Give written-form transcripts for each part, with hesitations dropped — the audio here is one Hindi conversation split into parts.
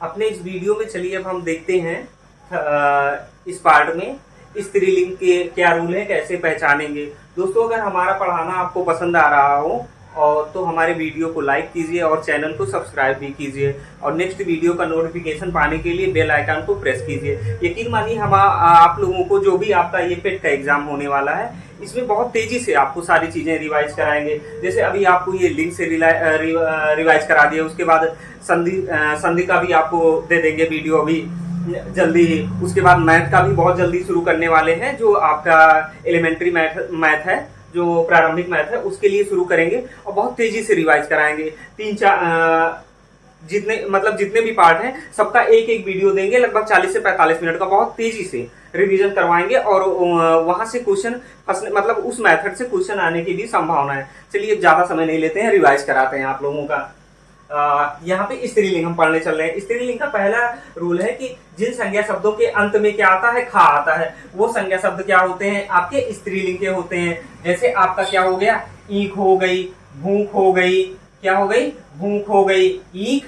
अपने इस वीडियो में चलिए अब हम देखते हैं इस पार्ट में स्त्रीलिंग के क्या रूल है, कैसे पहचानेंगे। दोस्तों, अगर हमारा पढ़ाना आपको पसंद आ रहा हो और तो हमारे वीडियो को लाइक कीजिए और चैनल को सब्सक्राइब भी कीजिए और नेक्स्ट वीडियो का नोटिफिकेशन पाने के लिए बेल आइकन को प्रेस कीजिए। यकीन मानिए हम आप लोगों को जो भी आपका ये पेट का एग्जाम होने वाला है, इसमें बहुत तेजी से आपको सारी चीजें रिवाइज कराएंगे। जैसे अभी आपको ये लिंक से रिवाइज करा दिया, उसके बाद संधि का भी आपको दे देंगे वीडियो अभी जल्दी ही। उसके बाद मैथ का भी बहुत जल्दी शुरू करने वाले हैं, जो आपका एलिमेंट्री मैथ है, जो प्रारंभिक मैथ है, उसके लिए शुरू करेंगे और बहुत तेजी से रिवाइज कराएंगे। जितने भी पार्ट हैं सबका एक एक वीडियो देंगे, लगभग 40 से 45 मिनट का बहुत तेजी से रिवीजन करवाएंगे और वहां से क्वेश्चन मतलब उस मेथड से क्वेश्चन आने की भी संभावना है। चलिए ज्यादा समय नहीं लेते हैं, रिवाइज कराते हैं आप लोगों का। यहाँ पे स्त्रीलिंग हम पढ़ने चल रहे हैं। स्त्रीलिंग का पहला रूल है कि जिन संज्ञा शब्दों के अंत में क्या आता है, खा आता है, वो संज्ञा शब्द क्या होते हैं, आपके स्त्रीलिंग के होते हैं। जैसे आपका क्या हो गया, ईख हो गई, भूख हो गई, क्या हो गई, भूख हो गई, ईख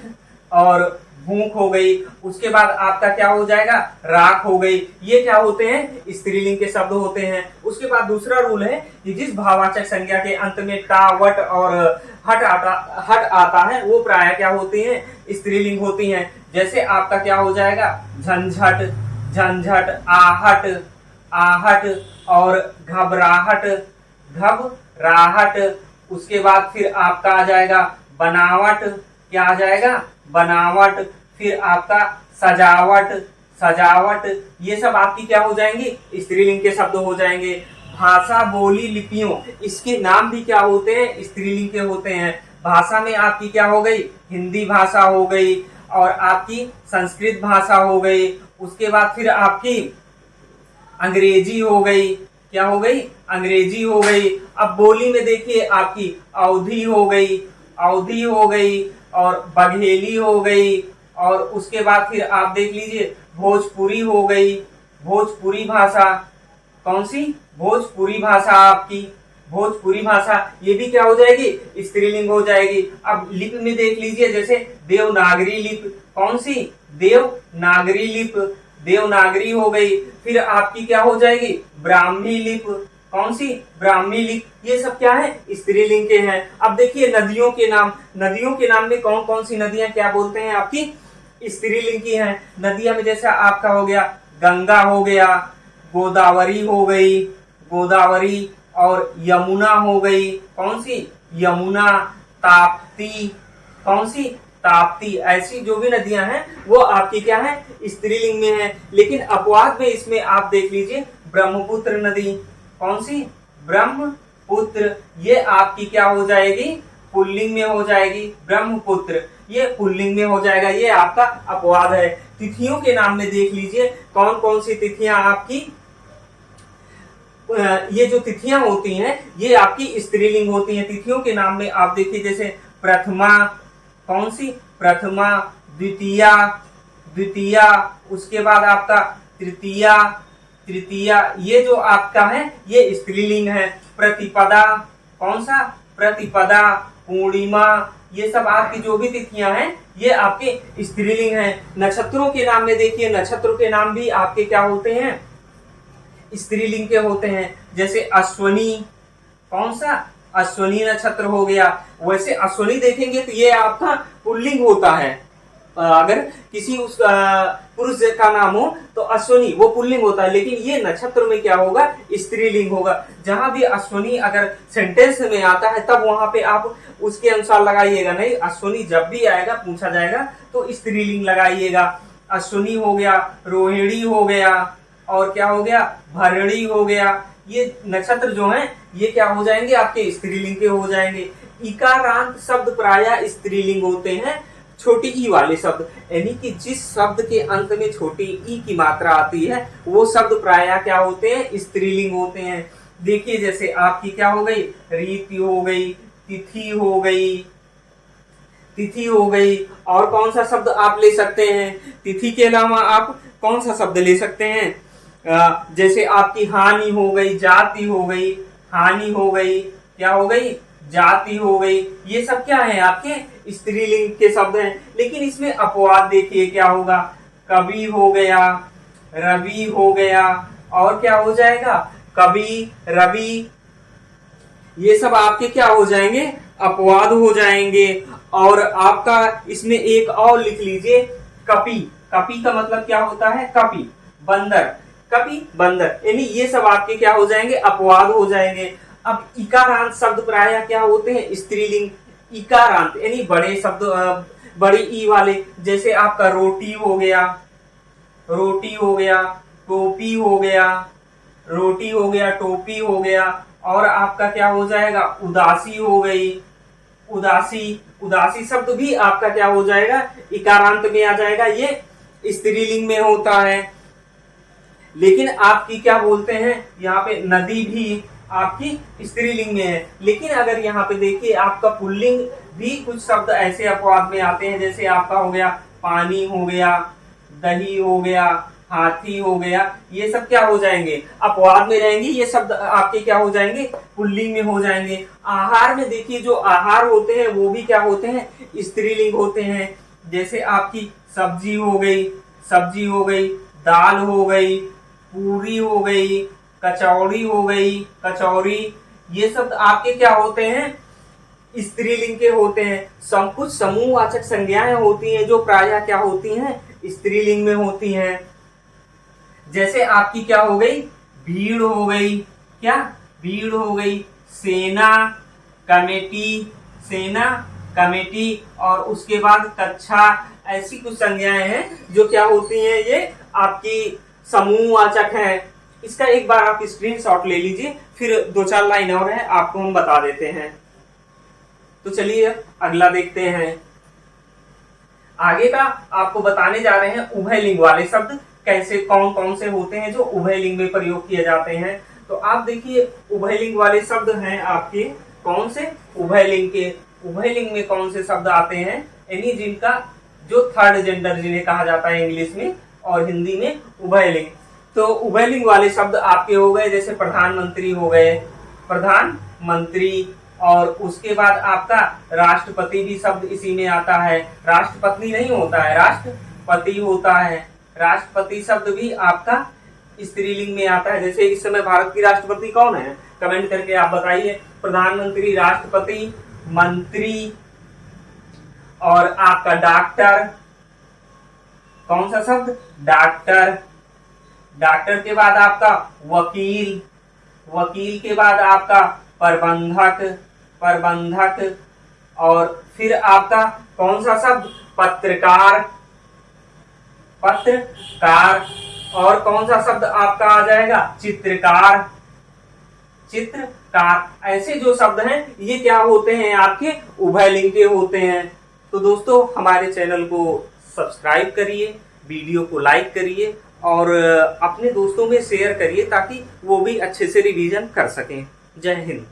और भूख हो गई। उसके बाद आपका क्या हो जाएगा, राख हो गई। ये क्या होते हैं, स्त्रीलिंग के शब्द होते हैं। उसके बाद दूसरा रूल है कि जिस भाववाचक संज्ञा के अंत में टा, वट और हट आता है, वो प्राय क्या होती हैं, स्त्रीलिंग होती हैं। जैसे आपका क्या हो जाएगा, झंझट, झंझट, आहट, आहट और घबराहट, घबराहट। उसके बाद फिर आपका आ जाएगा बनावट, क्या आ जाएगा, बनावट। फिर आपका सजावट, सजावट। ये सब आपकी क्या हो जाएंगी, स्त्रीलिंग के शब्द हो जाएंगे। भाषा, बोली, लिपियों, इसके नाम भी क्या होते हैं, स्त्रीलिंग के होते हैं। भाषा में आपकी क्या हो गई, हिंदी भाषा हो गई और आपकी संस्कृत भाषा हो गई। उसके बाद फिर आपकी अंग्रेजी हो गई, क्या हो गई, अंग्रेजी हो गई। अब बोली में देखिए आपकी अवधी हो गई, अवधी हो गई और बघेली हो गई। और उसके बाद फिर आप देख लीजिए भोजपुरी हो गई, भोजपुरी भाषा, कौन सी, भोजपुरी भाषा आपकी, भोजपुरी भाषा, ये भी क्या हो जाएगी, स्त्रीलिंग हो जाएगी। अब लिपि में देख लीजिए, जैसे देवनागरी लिपि, कौन सी, देवनागरी लिपि, देवनागरी हो गई। फिर आपकी क्या हो जाएगी, ब्राह्मी लिपि, कौन सी, ब्राह्मी लिपि। ये सब क्या है, स्त्रीलिंग के हैं। अब देखिए नदियों के नाम, नदियों के नाम में कौन कौन सी नदियां क्या बोलते हैं, आपकी स्त्रीलिंग की हैं। नदियां में जैसे आपका हो गया गंगा हो गया, गोदावरी हो गई, गोदावरी और यमुना हो गई, कौन सी, यमुना। ताप्ती, कौन सी, ताप्ती। ऐसी जो भी नदियां हैं वो आपकी क्या है, स्त्रीलिंग में है। लेकिन अपवाद में इसमें आप देख लीजिए ब्रह्मपुत्र नदी, कौन सी, ब्रह्मपुत्र, ये आपकी क्या हो जाएगी, पुल्लिंग में हो जाएगी, ब्रह्मपुत्र, ये पुल्लिंग में हो जाएगा। ये आपका अपवाद है। तिथियों के नाम में देख लीजिए कौन कौन सी तिथियां आपकी, ये जो तिथियां होती हैं ये आपकी स्त्रीलिंग होती हैं। तिथियों के नाम में आप देखिए, जैसे प्रथमा, कौन सी, प्रथमा। द्वितीया, द्वितीया। उसके बाद आपका तृतीया, तृतीया, ये जो आपका है ये स्त्रीलिंग है। प्रतिपदा, कौन सा, प्रतिपदा। पूर्णिमा, ये सब आपकी जो भी तिथियां हैं ये आपके स्त्रीलिंग हैं। नक्षत्रों के नाम में देखिए, नक्षत्रों के नाम भी आपके क्या होते हैं, स्त्रीलिंग के होते हैं। जैसे अश्वनी, कौन सा, अश्वनी नक्षत्र हो गया। वैसे अश्वनी देखेंगे तो ये आपका पुल्लिंग होता है। अगर किसी उस पुरुष का नाम हो तो अश्वनी वो पुल्लिंग होता है, लेकिन ये नक्षत्र में क्या होगा, स्त्रीलिंग होगा। जहां भी अश्वनी अगर सेंटेंस में आता है तब वहां पे आप उसके अनुसार लगाइएगा, नहीं अश्वनी जब भी आएगा पूछा जाएगा तो स्त्रीलिंग लगाइएगा। अश्वनी हो गया, रोहिणी हो गया और क्या हो गया, भरणी हो गया। ये नक्षत्र जो हैं ये क्या हो जाएंगे, आपके स्त्रीलिंग के हो जाएंगे। इकारांत शब्द प्रायः स्त्रीलिंग होते हैं, छोटी ई वाले शब्द, यानी कि जिस शब्द के अंत में छोटी ई की मात्रा आती है वो शब्द प्रायः क्या होते हैं, स्त्रीलिंग होते हैं। देखिए जैसे आपकी क्या हो गई, रीति हो गई, तिथि हो गई, तिथि हो गई। और कौन सा शब्द आप ले सकते हैं, तिथि के अलावा आप कौन सा शब्द ले सकते हैं, जैसे आपकी हानि हो गई, जाति हो गई, हानि हो गई, क्या हो गई, जाति हो गई, ये सब क्या है आपके स्त्रीलिंग के शब्द हैं। लेकिन इसमें अपवाद देखिए क्या होगा, कवि हो गया, रवि हो गया, और क्या हो जाएगा, कवि, रवि, ये सब आपके क्या हो जाएंगे, अपवाद हो जाएंगे। और आपका इसमें एक और लिख लीजिए, कपि। कपि का मतलब क्या होता है, कपि बंदर, कपि बंदर, यानी ये सब आपके क्या हो जाएंगे, अपवाद हो जाएंगे। अब इकारांत शब्द प्रायः क्या होते हैं, स्त्रीलिंग। इकारांत यानी बड़े शब्द, बड़े ई वाले, जैसे आपका रोटी हो गया, रोटी हो गया, टोपी हो गया, रोटी हो गया, टोपी हो गया, और आपका क्या हो जाएगा, उदासी हो गई, उदासी। उदासी शब्द भी आपका क्या हो जाएगा, इकारांत में आ जाएगा, ये स्त्रीलिंग में होता है। लेकिन आपकी क्या बोलते हैं, यहाँ पे नदी भी आपकी स्त्रीलिंग में है। लेकिन अगर यहाँ पे देखिए आपका पुल्लिंग भी कुछ शब्द ऐसे अपवाद में आते हैं, जैसे आपका हो गया पानी हो गया, दही हो गया, हाथी हो गया, ये सब क्या हो जाएंगे, अपवाद में रहेंगे, ये शब्द आपके क्या हो जाएंगे, पुल्लिंग में हो जाएंगे। आहार में देखिए जो आहार होते हैं वो भी क्या होते हैं, स्त्रीलिंग होते हैं। जैसे आपकी सब्जी हो गई, सब्जी हो गई, दाल हो गई, पूरी हो गई, कचौड़ी हो गई, कचौरी, ये सब आपके क्या होते हैं, स्त्रीलिंग के होते हैं। कुछ समूहवाचक संज्ञाएं होती हैं जो प्रायः क्या होती हैं, स्त्रीलिंग में होती हैं। जैसे आपकी क्या हो गई, भीड़ हो गई, क्या भीड़ हो गई, सेना, कमेटी, सेना, कमेटी, और उसके बाद कक्षा, ऐसी कुछ संज्ञाएं हैं जो क्या होती हैं, ये आपकी समूहवाचक हैं। इसका एक बार आप स्क्रीनशॉट ले लीजिए, फिर 2-4 लाइन और है आपको हम बता देते हैं। तो चलिए अगला देखते हैं। आगे का आपको बताने जा रहे हैं उभयलिंग वाले शब्द कैसे, कौन कौन से होते हैं जो उभयलिंग में प्रयोग किए जाते हैं। तो आप देखिए उभयलिंग वाले शब्द हैं आपके कौन से, उभयलिंग के। उभयलिंग में कौन से शब्द आते हैं, यानी जिनका जो थर्ड जेंडर जिन्हें कहा जाता है इंग्लिश में और हिंदी में उभयलिंग। तो उभयलिंग वाले शब्द आपके हो गए, जैसे प्रधानमंत्री हो गए, प्रधानमंत्री, और उसके बाद आपका राष्ट्रपति भी शब्द इसी में आता है। राष्ट्रपति नहीं होता है, राष्ट्रपति होता है। राष्ट्रपति शब्द भी आपका स्त्रीलिंग में आता है। जैसे इस समय भारत की राष्ट्रपति कौन है, कमेंट करके आप बताइए। प्रधानमंत्री, राष्ट्रपति, मंत्री, और आपका डॉक्टर, कौन सा शब्द, डॉक्टर। डॉक्टर के बाद आपका वकील, वकील के बाद आपका प्रबंधक, प्रबंधक, और फिर आपका कौन सा शब्द, पत्रकार, पत्रकार, और कौन सा शब्द आपका आ जाएगा, चित्रकार, चित्रकार। ऐसे जो शब्द हैं ये क्या होते हैं, आपके उभयलिंग के होते हैं। तो दोस्तों हमारे चैनल को सब्सक्राइब करिए, वीडियो को लाइक करिए, और अपने दोस्तों में शेयर करिए ताकि वो भी अच्छे से रिवीजन कर सकें। जय हिंद।